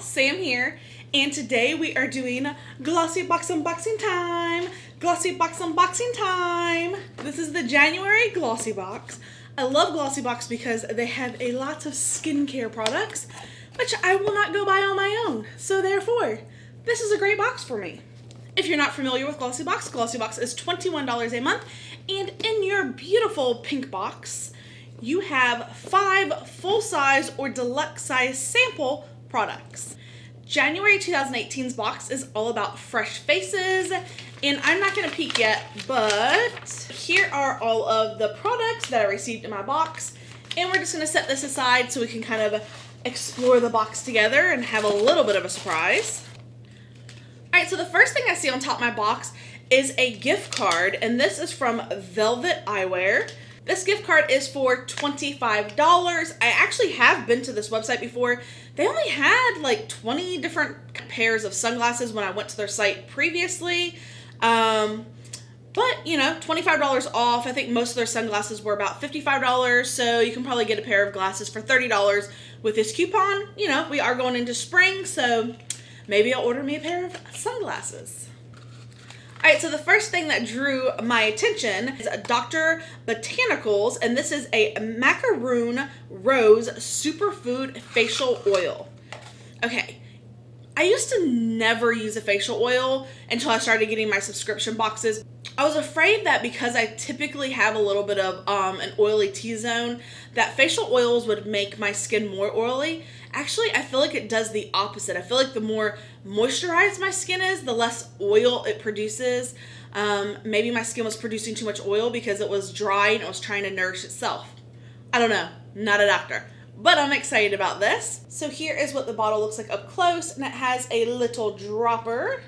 Sam here, and today we are doing Glossy Box Unboxing Time. Glossy Box Unboxing Time. This is the January Glossy Box. I love Glossy Box because they have a lot of skincare products, which I will not go buy on my own. So therefore, this is a great box for me. If you're not familiar with Glossy Box is $21 a month, and in your beautiful pink box, you have 5 full-size or deluxe size sample products. January 2018's box is all about fresh faces, and I'm not going to peek yet, but here are all of the products that I received in my box, and we're just going to set this aside so we can kind of explore the box together and have a little bit of a surprise. Alright, so the first thing I see on top of my box is a gift card, and this is from Velvet Eyewear. This gift card is for $25. I actually have been to this website before. They only had like 20 different pairs of sunglasses when I went to their site previously. But, you know, $25 off. I think most of their sunglasses were about $55, so you can probably get a pair of glasses for $30 with this coupon. You know, we are going into spring, so maybe I'll order me a pair of sunglasses. Alright, so the first thing that drew my attention is Dr. Botanicals, and this is a Macaroon Rose Superfood Facial Oil. Okay, I used to never use a facial oil until I started getting my subscription boxes. I was afraid that because I typically have a little bit of an oily T-zone, that facial oils would make my skin more oily. Actually, I feel like it does the opposite. I feel like the more moisturized my skin is, the less oil it produces. Maybe my skin was producing too much oil because it was dry and it was trying to nourish itself. I don't know, not a doctor, but I'm excited about this. So here is what the bottle looks like up close, and it has a little dropper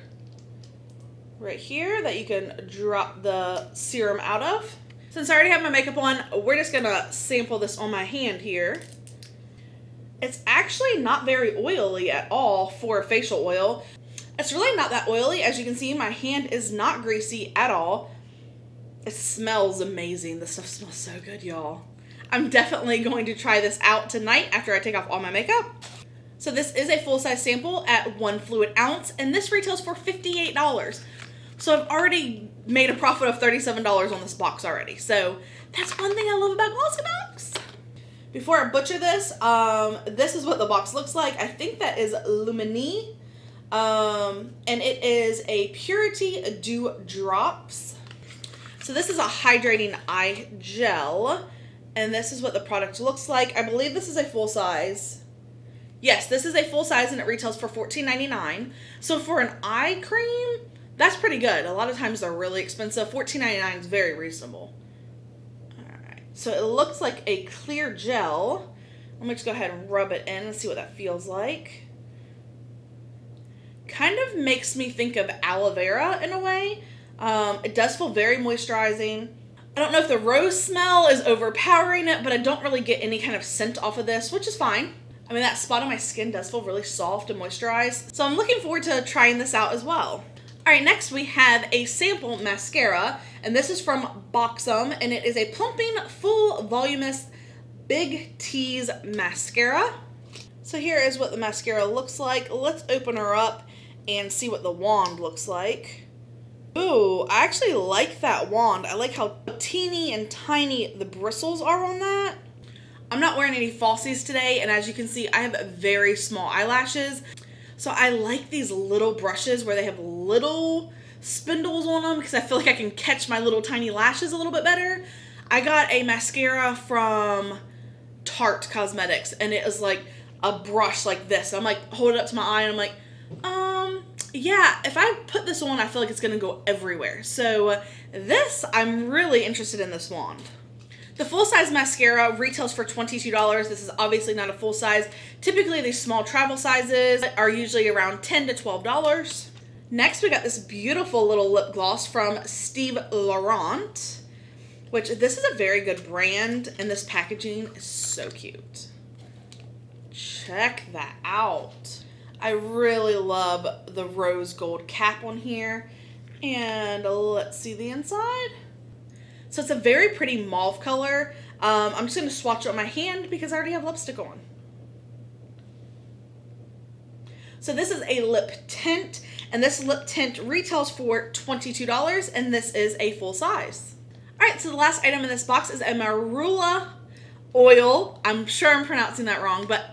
right here that you can drop the serum out of. Since I already have my makeup on, we're just gonna sample this on my hand here. It's actually not very oily at all for a facial oil. It's really not that oily. As you can see, my hand is not greasy at all. It smells amazing. This stuff smells so good, y'all. I'm definitely going to try this out tonight after I take off all my makeup. So this is a full-size sample at 1 fluid ounce, and this retails for $58. So I've already made a profit of $37 on this box already. So that's one thing I love about Glossy Box. Before I butcher this, this is what the box looks like. I think that is LUMENE, and it is a Purity Dew Drops. So this is a hydrating eye gel, and this is what the product looks like. I believe this is a full size. Yes, this is a full size, and it retails for $14.99. So for an eye cream, that's pretty good. A lot of times they're really expensive. $14.99 is very reasonable. So it looks like a clear gel. Let me just go ahead and rub it in and see what that feels like. Kind of makes me think of aloe vera in a way. It does feel very moisturizing. I don't know if the rose smell is overpowering it, but I don't really get any kind of scent off of this, which is fine. I mean, that spot on my skin does feel really soft and moisturized. So I'm looking forward to trying this out as well. Alright, next we have a sample mascara, and this is from BUXOM, and it is a Plumping Full Voluminous Big Tease Mascara. So here is what the mascara looks like. Let's open her up and see what the wand looks like. Ooh, I actually like that wand. I like how teeny and tiny the bristles are on that. I'm not wearing any falsies today, and as you can see, I have very small eyelashes. So I like these little brushes where they have little spindles on them because I feel like I can catch my little tiny lashes a little bit better. I got a mascara from Tarte Cosmetics, and it was like a brush like this. I'm like, hold it up to my eye, and I'm like, yeah, if I put this on, I feel like it's gonna go everywhere. So this, I'm really interested in this wand. The full-size mascara retails for $22. This is obviously not a full size. Typically, these small travel sizes are usually around $10 to $12. Next, we got this beautiful little lip gloss from LAURANT, which this is a very good brand, and this packaging is so cute. Check that out. I really love the rose gold cap on here, and let's see the inside. So it's a very pretty mauve color. I'm just going to swatch it on my hand because I already have lipstick on. So this is a lip tint, and this lip tint retails for $22, and this is a full size. All right, so the last item in this box is a Marula Oil. I'm sure I'm pronouncing that wrong, but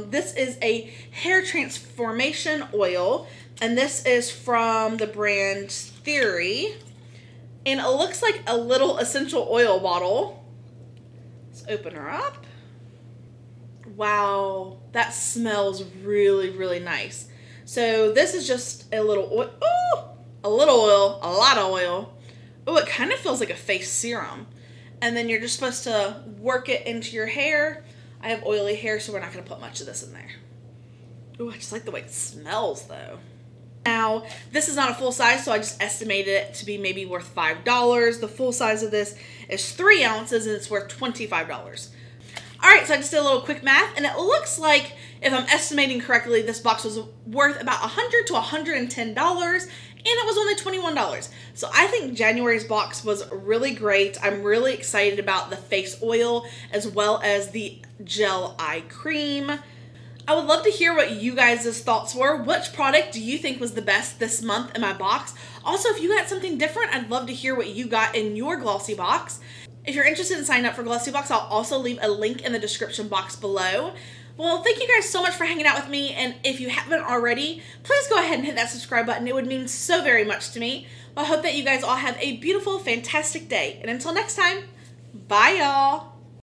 this is a hair transformation oil, and this is from the brand Theorie. And it looks like a little essential oil bottle. Let's open her up. Wow, that smells really, really nice. So this is just a little oil. Ooh, a little oil, a lot of oil. Oh, it kind of feels like a face serum. And then you're just supposed to work it into your hair. I have oily hair, so we're not going to put much of this in there. Oh, I just like the way it smells, though. Now, this is not a full size, so I just estimated it to be maybe worth $5. The full size of this is 3 ounces, and it's worth $25. All right, so I just did a little quick math, and it looks like, if I'm estimating correctly, this box was worth about $100 to $110, and it was only $21. So I think January's box was really great. I'm really excited about the face oil as well as the gel eye cream. I would love to hear what you guys' thoughts were. Which product do you think was the best this month in my box? Also, if you got something different, I'd love to hear what you got in your Glossy box. If you're interested in signing up for GlossyBox, I'll also leave a link in the description box below. Well, thank you guys so much for hanging out with me, and if you haven't already, please go ahead and hit that subscribe button. It would mean so very much to me. Well, I hope that you guys all have a beautiful, fantastic day, and until next time, bye y'all!